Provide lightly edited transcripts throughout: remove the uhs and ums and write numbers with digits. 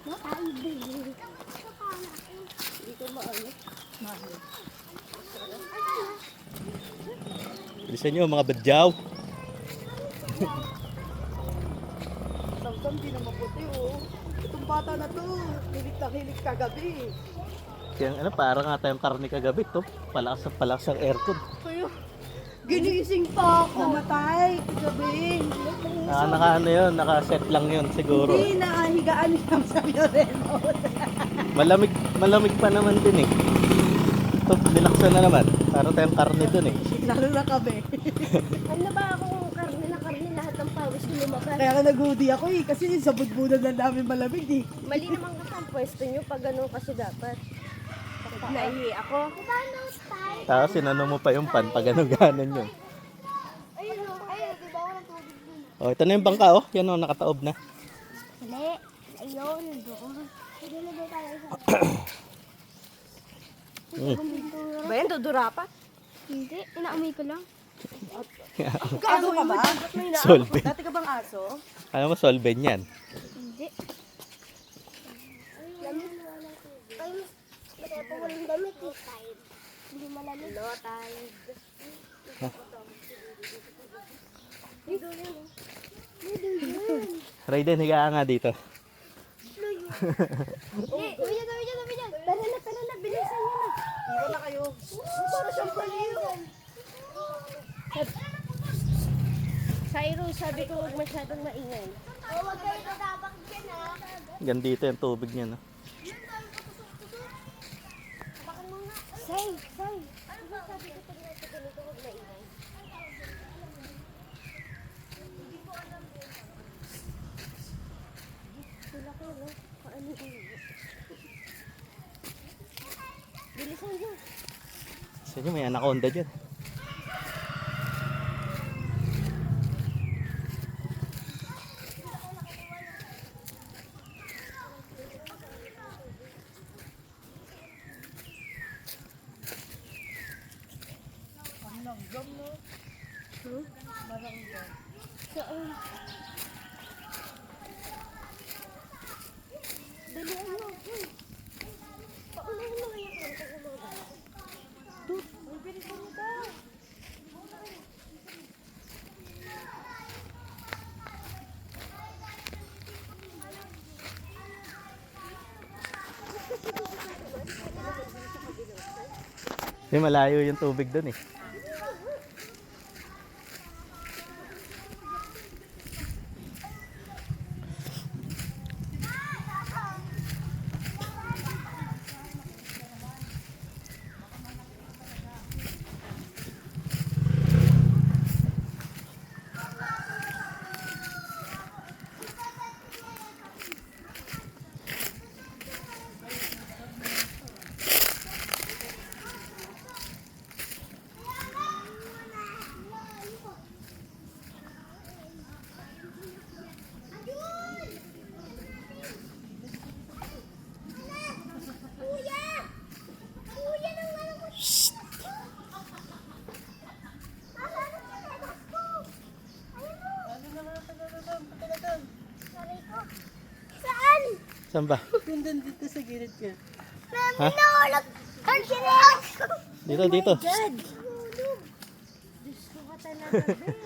Hindi ko maano. Bilisan nyo mga badyaw. Samsam di na maputi oh. Itong bata na to, hilig na hilig kagabi. Kaya ano, parang nga tayong karne kagabi to. Palakas ang aircon. Kuya, ginising pa ako. Namatay, kagabi. Naka ano yun, naka-set lang yun siguro. Hindi, nakahigaan lang sa Yoreno. Malamig pa naman din eh. Ito, binaksan na naman. Para tayong karne dun eh. Lalo na kami. Ano ba akong karne na karne, lahat ng pawis ko lumabas. Kaya ka nag-hoodie ako eh, kasi sa budbudan na namin malamig eh. Mali naman kasi ang pwesto nyo pag ganun kasi dapat. Naihi ako. Tapos sinano mo pa yung pan pag ano ganan yun. Ayun o, ayun, di ba walang tubig dun? Oh, ito na yung bangka oh. Yan oh, nakataob na. Mali. Ayun, doon. Hindi na doon tayo isa. Ba yan, dudura pa? Hindi, inaamoy ko lang. Aso ka ba? Solven. Dati ka bang aso? Alam mo, solven yan. Hindi. Lamig. Ay, matapa walang damit eh. Hindi malamig. Low tide. Dito yun. Raiden, higa nga dito. Tara na, bilisan nyo na. Iwan na kayo. Para siyang baliw. Cairo, sabi ko huwag masyadong maingay. Huwag kayo tatabak dyan ha. Gandito yung tubig niya no. Say. Diba sabi ko pag nasa ganito huwag maingay? Wala ko no? Paano yun? Bilisan nyo. Sa inyo may anaconda dyan. Saan? Dalihan mo. Paunahin mo kaya kung sa mga bata. Ang bilisan mo daw. Hindi malayo yung tubig dun eh. Saan? Saan ba? Pindan dito sa gilid ka. Ha? Nahulog! Ang sinelas ko! Dito. God! Nahulog! Diyos ko ka talaga, bes.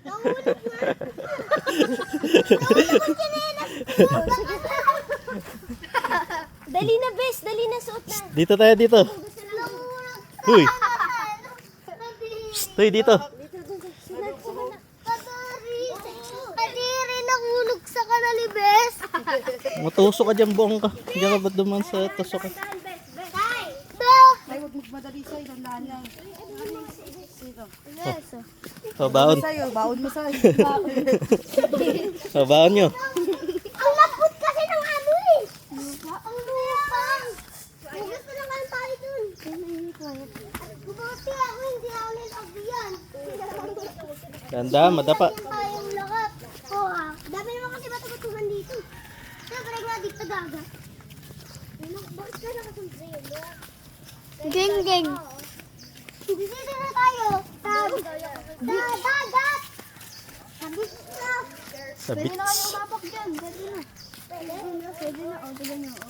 Nahulog nga! Nahulog ang sinelas ko! Dali na, bes! Dali na, suot na! Dito tayo dito. Nahulog! Huy. Huy, dito. Sunod na! Kadiri! Nahulog sa kanali, bes! Matusok ka dyan buong ka. Diyan ka ba duman sa tusok ka? Ay, huwag magmadali sa'yo. Tandaan yan. O, baon. Sa'yo, baon mo sa'yo. O, baon nyo. Ang lapot kasi ng ano eh! Ang lupang! May gusto naman tayo dun. Buti ako, hindi ako nilagyan. Ganda, madapa. Tayong lahat. Oo ah. Dami naman kasi bato-batuhan dito. Siyempre nga dito dagat. Bakit ka nakasumsayo? Geng. Dito na tayo. Dagat. Sabit na. Sa beach. Umabak dyan. Dali na. Pwede na, o. Pwede na, o.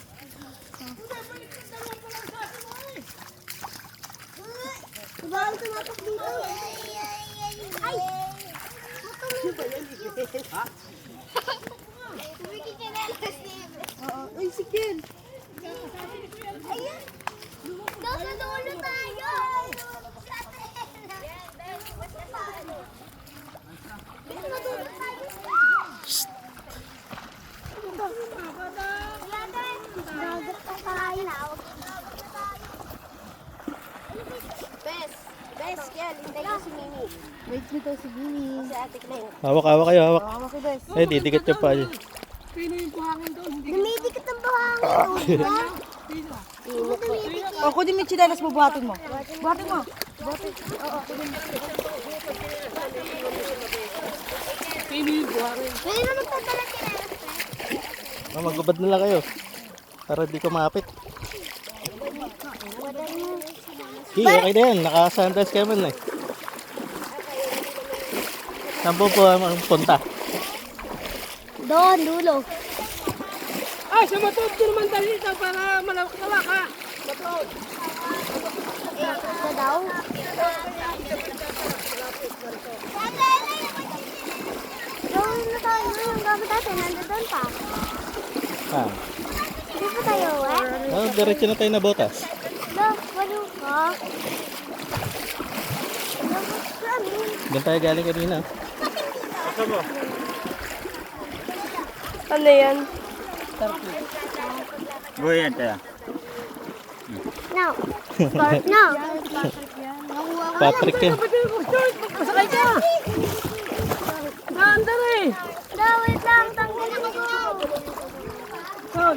Bawal tumatak dito. Ay! Tumikikinelas ni Oo. Ay, si Ken. Ayan! Daw sa dulo tayo! Dagat pa tayo. Bes, yan, hintay ko si Mimi. Wait dito si Bini. Si Ate Claire. Hawak kayo, hawak. Hawak si Bes. Ay, didikit nyo pa. Dumidikit ang buhangin. Ha? Dumidikit. O, kunin mo yung chinelas mo, buhatin mo. Buhatin mo. Pwede na magtadala chinelas, Magubad na lang kayo. Para di kumapit. Okay na yan. Naka-sandals kayo man eh. Saan po ang punta? Doon, dulo. Ay, sa matod ko naman dito para malawak-lawak ha. Matod. Ito daw. Doon na tayo. Yung gamit natin, nandun pa. Ah. Hindi pa tayo, Diretso na tayo na botas. Walo ka. Doon tayo galing kanina. Ano yan? Buhay kaya. Now. Start now. Patrick yan. Masakay ka. Naandar eh. Wait lang. Tanggalin ko. Son.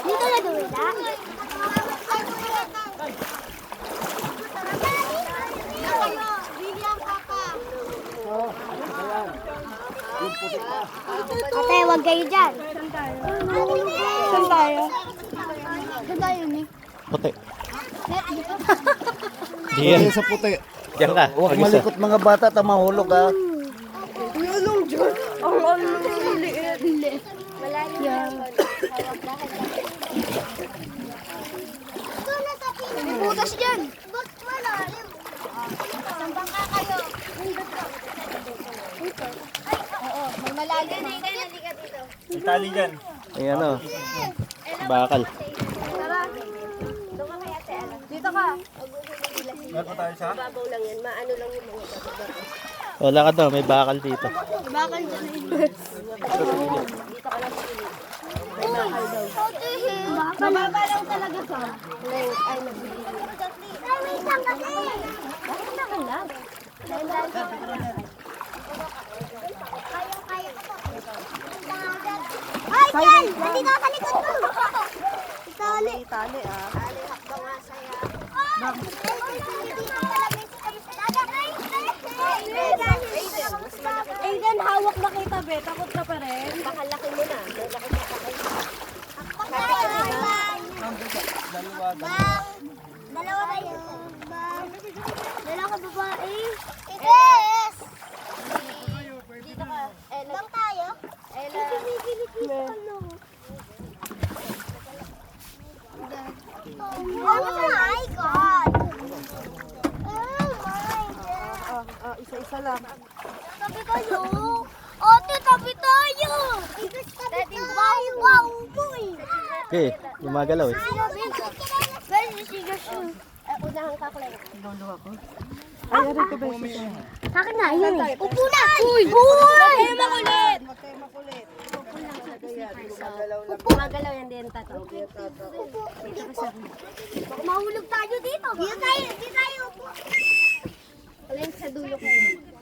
Dito na dulo na. Ate, huwag kayo dyan. Saan tayo? Saan tayo, Nick? Puti. Dito. Diyan. Sa puti. Diyan ka. Huwag Mag-isa. malikot mga bata, tamahulog ha. Yung dyan. Ang liit. Malalim yan. May butas dyan. Ba't malalim? Sambang ka kayo. Ay, oo. May malalim. Halika dito. Itali dyan. Ay ano. Bakal. Tara. Doon ka kay Ate Ala. Dito ka. Meron pa tayo sa? Babaw lang yan, maano lang yung mga bato. Wala ka daw. May bakal dito. Bakal dyan. Dito ka lang pili. Mababa lang talaga ka. Ay, nabili. Ay, wait lang kasi. Bakit nakalag? Kaya ko to. Ay, Ken! Nandito ka sa likod ko. Itali. Tali ah. Ali, hakbang nga saya. Aiden, hawak na kita, be. Takot ka pa rin. Pakalaki mo na. May laki na pa kayo. Dalawa tayo. Dalawa babae. Yes! Dito ka. Ella. Bang tayo? Ella. Oh my God! Oh my God! Isa-isa lang. Tabi kayo! Ate, tabi tayo! Tabi tayo! Wow, boy! Okay. Gumagalaw eh. Where's the cigar shoe? Unahan ka, Claire. Ay, aray ko ba yung isa? Sa akin na, yun. Upo na! Uy! Uy! Kayo makulit! Huwag kayo makulit. Gumagalaw yan din, tato. Baka mahulog tayo dito. Dito tayo! Dito tayo! Upo! Alin sa dulo ko.